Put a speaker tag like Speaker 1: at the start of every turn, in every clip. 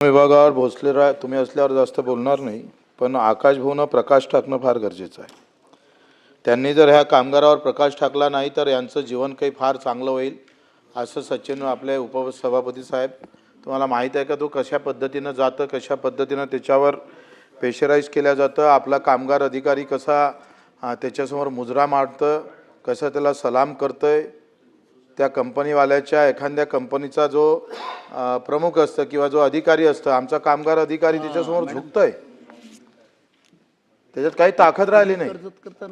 Speaker 1: विभागावर भोसले तुम्ही असल्यावर जास्त बोलणार नाही, पण आकाश भाऊनं प्रकाश टाकणं फार गरजेचं आहे. त्यांनी जर ह्या कामगारावर प्रकाश टाकला नाही तर यांचं जीवन काही फार चांगलं होईल असं सचिन आपले उपसभापती साहेब, तुम्हाला माहीत आहे का तो कशा पद्धतीनं जातं, कशा पद्धतीनं त्याच्यावर प्रेशराईज केल्या जातं. आपला कामगार अधिकारी कसा त्याच्यासमोर मुजरा मारतं, कसं त्याला सलाम करतंय. त्या कंपनीवाल्याच्या एखाद्या कंपनीचा जो प्रमुख असतं किंवा जो अधिकारी असतं, आमचा कामगार अधिकारी त्याच्यासमोर झुकतोय. त्याच्यात काही ताकद राहिली नाही,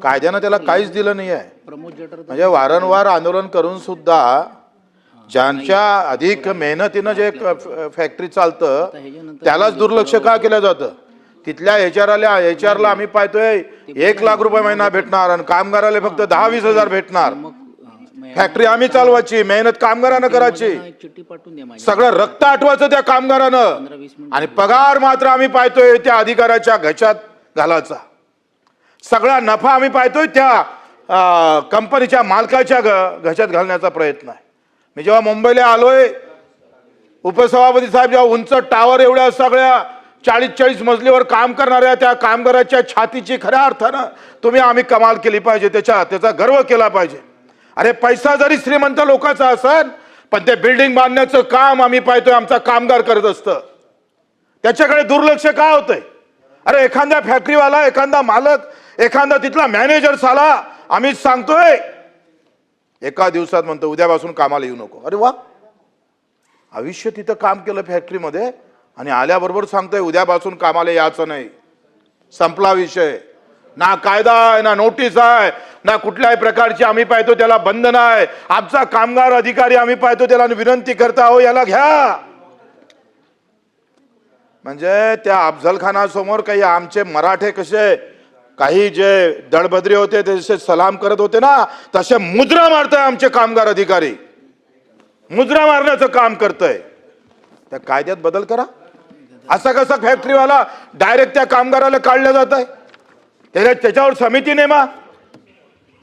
Speaker 1: कायद्यानं त्याला काहीच दिलं नाही आहे. म्हणजे वारंवार आंदोलन करून सुद्धा ज्यांच्या अधिक मेहनतीनं जे फॅक्टरी चालतं त्यालाच दुर्लक्ष का केलं जातं. तिथल्या एचआरला आम्ही पाहतोय 1 लाख रुपये महिना भेटणार आणि कामगाराला फक्त 10-20 हजार भेटणार. फॅक्टरी आम्ही चालवायची, मेहनत कामगारानं करायची, सगळं रक्त आठवायचं त्या कामगारानं आणि पगार मात्र आम्ही पाहतोय त्या अधिकाऱ्याच्या घशात घालायचा. सगळा नफा आम्ही पाहतोय त्या कंपनीच्या मालकाच्या घशात घालण्याचा प्रयत्न आहे. मी जेव्हा मुंबईला आलोय, उपसभापती साहेब जेव्हा उंच टावर एवढ्या सगळ्या 40-40 मजलीवर काम करणाऱ्या त्या कामगाराच्या छातीची खऱ्या अर्थानं तुम्ही आम्ही कमाल केली पाहिजे, त्याचा गर्व केला पाहिजे. अरे पैसा जरी श्रीमंत लोकांचा असेल पण ते बिल्डिंग बांधण्याचं काम आम्ही पाहतोय आमचा कामगार करत असतं, त्याच्याकडे दुर्लक्ष का होतंय. अरे एखादा फॅक्टरीवाला, एखादा मालक, एखादा तिथला मॅनेजर साला आम्ही सांगतोय एका दिवसात म्हणतो उद्यापासून कामाला येऊ नको. अरे वा, आयुष्य तिथं काम केलं फॅक्टरीमध्ये आणि आल्याबरोबर सांगतोय उद्यापासून कामाला यायचं नाही. संपला विषय. ना कायदा आहे, ना नोटीस आहे, ना कुठल्याही प्रकारची आम्ही पाहतो त्याला बंधन आहे. आमचा कामगार अधिकारी आम्ही पाहतो त्याला विनंती करता हो याला घ्या. म्हणजे त्या अफजल खानासमोर काही आमचे मराठे कसे काही जे दळभद्री होते तसे सलाम करत होते ना, तसे मुद्रा मारताय आमचे कामगार अधिकारी, मुद्रा मारण्याचं काम करतोय. त्या कायद्यात बदल करा. असा कसा फॅक्टरीवाला डायरेक्ट त्या कामगाराला काढलं जात आहे. त्याच्यावर समिती नेमा.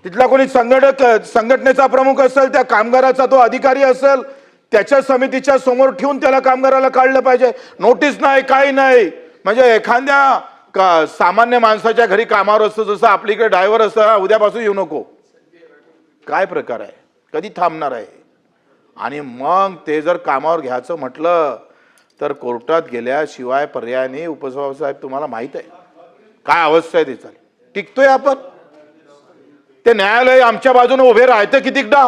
Speaker 1: तिथला कोणी संघटनेचा प्रमुख असेल, त्या कामगाराचा तो अधिकारी असेल, त्याच्या समितीच्या समोर ठेवून त्याला कामगाराला काढलं पाहिजे. नोटीस नाही, काही नाही. म्हणजे एखाद्या सामान्य माणसाच्या घरी कामावर असतं जसं आपलीकडे ड्रायव्हर असतं, उद्यापासून येऊ नको. काय प्रकार आहे, कधी थांबणार आहे. आणि मग ते जर कामावर घ्यायचं म्हटलं तर कोर्टात गेल्याशिवाय पर्याय नाही. उपसभापती साहेब तुम्हाला माहित आहे काय अवस्था आहे त्याचा. टिकतोय आपण. ते न्यायालय आमच्या बाजूने उभे राहतं कितीकदा.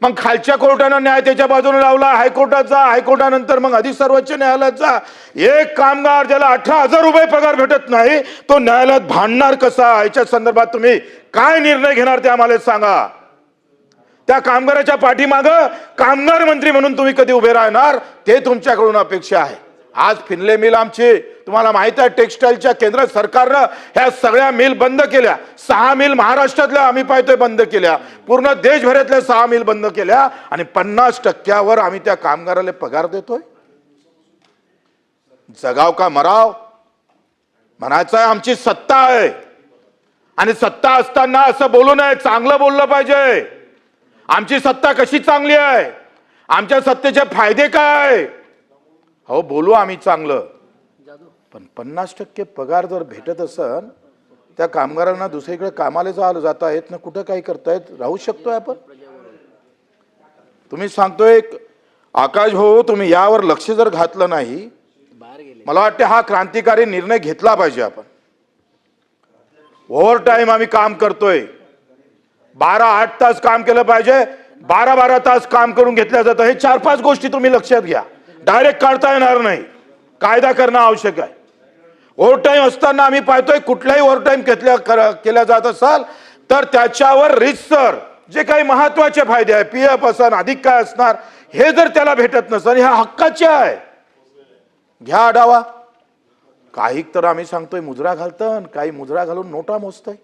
Speaker 1: मग खालच्या कोर्टानं न्याय त्याच्या बाजूने लावला, हायकोर्टाचा, हायकोर्टानंतर मग अधिक सर्वोच्च न्यायालयाचा. एक कामगार ज्याला 18,000 रुपये पगार भेटत नाही तो न्यायालयात भांडणार कसा. याच्या संदर्भात तुम्ही काय निर्णय घेणार ते आम्हाला सांगा. त्या कामगाराच्या पाठीमागं कामगार मंत्री म्हणून तुम्ही कधी उभे राहणार ते तुमच्याकडून अपेक्षा आहे. आज फिनले मिल आमची तुम्हाला माहित आहे, टेक्सटाईलच्या केंद्र सरकारनं ह्या सगळ्या मिल बंद केल्या. 6 मिल महाराष्ट्रातल्या आम्ही पाहतोय बंद केल्या, पूर्ण देशभरातल्या 6 मिल बंद केल्या आणि 50% आम्ही त्या कामगाराला पगार देतोय. जगाव का मराव म्हणायचं आहे. आमची सत्ता आहे आणि सत्ता असताना असं बोलू नये, चांगलं बोललं पाहिजे. आमची सत्ता कशी चांगली आहे, आमच्या सत्तेचे फायदे काय, हो बोलू आम्ही चांगलं. पण 50% पगार जर भेटत असेल त्या कामगारांना दुसरीकडे कामाला जाता येत ना, कुठं काही करतायत, राहू शकतोय आपण. तुम्ही सांगतोय आकाश भाऊ तुम्ही यावर लक्ष जर घातलं नाही, मला वाटते हा क्रांतिकारी निर्णय घेतला पाहिजे आपण. ओव्हर टाइम आम्ही काम करतोय, 12-8 तास काम केलं पाहिजे, 12-12 तास काम करून घेतलं जातं. हे 4-5 गोष्टी तुम्ही लक्षात घ्या. डायरेक्ट काढता येणार नाही, कायदा करणं आवश्यक आहे. ओव्हर टाइम असताना आम्ही पाहतोय कुठलाही ओव्हर टाइम केल्या जात असाल तर त्याच्यावर रितसर जे काही महत्वाचे फायदे आहे, पीएफ असन अधिक काय असणार, हे जर त्याला भेटत नसेल, ह्या हक्काचे आहे, घ्या आढावा. काही तर आम्ही सांगतोय मुजरा घालतं, काही मुजरा घालून नोटा मोजतोय.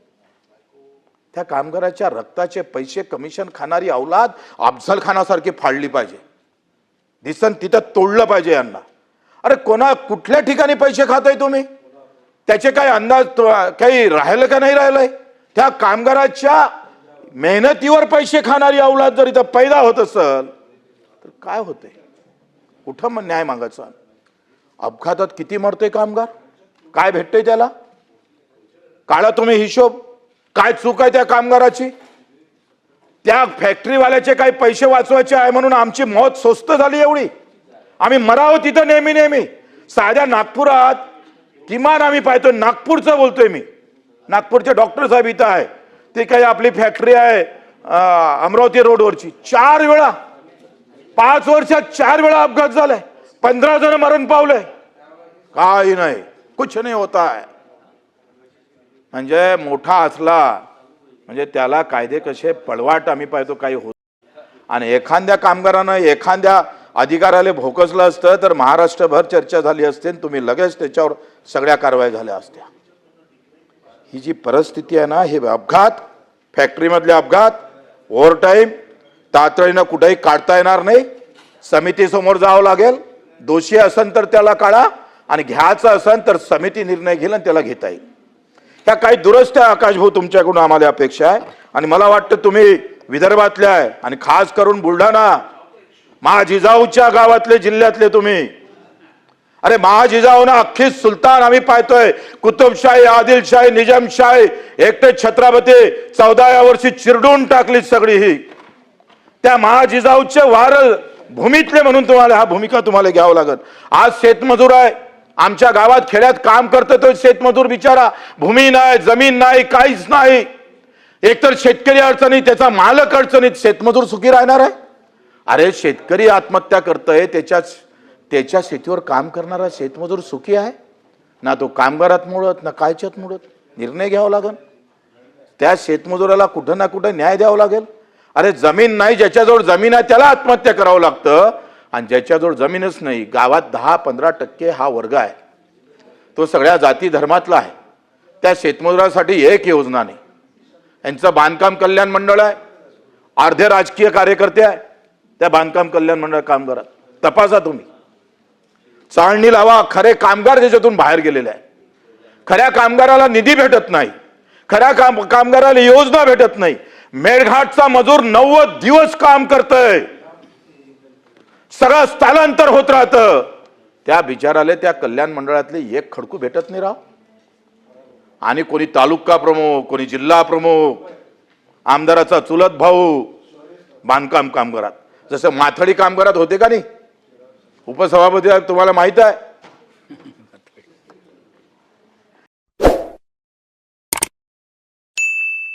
Speaker 1: त्या कामगाराच्या रक्ताचे पैसे कमिशन खाणारी औलाद अफजल खानासारखी फाडली पाहिजे. दिसन तिथं तोडलं पाहिजे यांना. अरे कुठल्या ठिकाणी पैसे खाताय तुम्ही, त्याचे काही अंदाज काही राहिलं का नाही राहिलंय. त्या कामगाराच्या मेहनतीवर पैसे खाणारी औलाद जर इथं पैदा होत असेल तर काय होतंय, कुठं न्याय मागायचा. अपघातात किती मरते कामगार, काय भेटते त्याला? काढा तुम्ही हिशोब, काय चूक आहे त्या कामगाराची? त्या फॅक्टरीवाल्याचे काही पैसे वाचवायचे आहे म्हणून आमची मौत स्वस्त झाली एवढी? आम्ही मरावं तिथं नेहमी नेहमी. साध्या नागपुरात किमान आम्ही पाहतोय, नागपूरचं बोलतोय मी, नागपूरचे डॉक्टर साहेब इथं आहे, ते काही आपली फॅक्टरी आहे अमरावती रोडवरची, 4 वेळा 5 वर्षात 4 वेळा अपघात झालाय, 15 जण मरण पावलंय. काही नाही, कुछ नाही होता है. म्हणजे मोठा असला म्हणजे त्याला कायदे कसे पळवाट आम्ही पाहतो काही होत. आणि एखाद्या कामगारानं एखाद्या अधिकाऱ्याला भोकसलं असतं तर महाराष्ट्रभर चर्चा झाली असते, तुम्ही लगेच त्याच्यावर सगळ्या कारवाई झाल्या असत्या. ही जी परिस्थिती आहे ना, हे अपघात, फॅक्टरीमधले अपघात, ओव्हरटाईम तातडीनं कुठेही काढता येणार नाही. समितीसमोर जावं लागेल, दोषी असेल तर त्याला काढा, आणि घ्यायचं असेल तर समिती निर्णय घेईल आणि त्याला घेता येईल. ह्या काही दुरुस्त्या आकाशभाऊ तुमच्याकडून आम्हाला अपेक्षा आहे. आणि मला वाटतं तुम्ही विदर्भातले आहे आणि खास करून बुलढाणा महाजिजाऊच्या गावातले जिल्ह्यातले तुम्ही, अरे महाजिजाऊ ना अख्खी सुलतान आम्ही पाहतोय, कुतुबशाही, आदिलशाही, निजामशाही, एकटे छत्रपती 14व्या वर्षी चिरडून टाकली सगळी. ही त्या महाजिजाऊचे वार भूमीतले म्हणून तुम्हाला हा भूमिका तुम्हाला घ्यावं लागेल. आज शेतमजूर आहे आमच्या गावात खेड्यात काम करतो तो शेतमजूर बिचारा, भूमी नाही, जमीन नाही, काहीच नाही. एकतर शेतकरी अडचणीत, त्याचा मालक अडचणीत, शेतमजूर सुखी राहणार आहे? अरे शेतकरी आत्महत्या करतोय, त्याच्या शेतीवर काम करणारा शेतमजूर सुखी आहे ना? तो कामगारात मुळत ना कायच्यात मुळत. निर्णय घ्यावा लागेल, त्या शेतमजुराला कुठं ना कुठं न्याय द्यावा लागेल. अरे जमीन नाही, ज्याच्याजवळ जमीन आहे त्याला आत्महत्या करावं लागतं, आणि ज्याच्याजवळ जमीनच नाही, गावात 10-15% हा वर्ग आहे, तो सगळ्या जाती धर्मातला आहे, त्या शेतमजुरासाठी एक योजना नाही. यांचं बांधकाम कल्याण मंडळ आहे, अर्धे राजकीय कार्यकर्ते आहे त्या बांधकाम कल्याण मंडळ कामगारात. तपासा तुम्ही, चाळणी लावा, खरे कामगार त्याच्यातून बाहेर गेलेले आहे. खऱ्या कामगाराला निधी भेटत नाही, खऱ्या कामगाराला योजना भेटत नाही. मेळघाटचा मजूर 90 दिवस काम करतोय, सगळं स्थलांतर होत राहतं, त्या बिचाराले त्या कल्याण मंडळातले एक खडकू भेटत नाही राव. आणि कोणी तालुका प्रमुख, कोणी जिल्हा प्रमुख, आमदाराचा चुलत भाऊ बांधकाम कामगारात, जसं माथाडी कामगारात होते का नाही? उपसभापती तुम्हाला माहित आहे,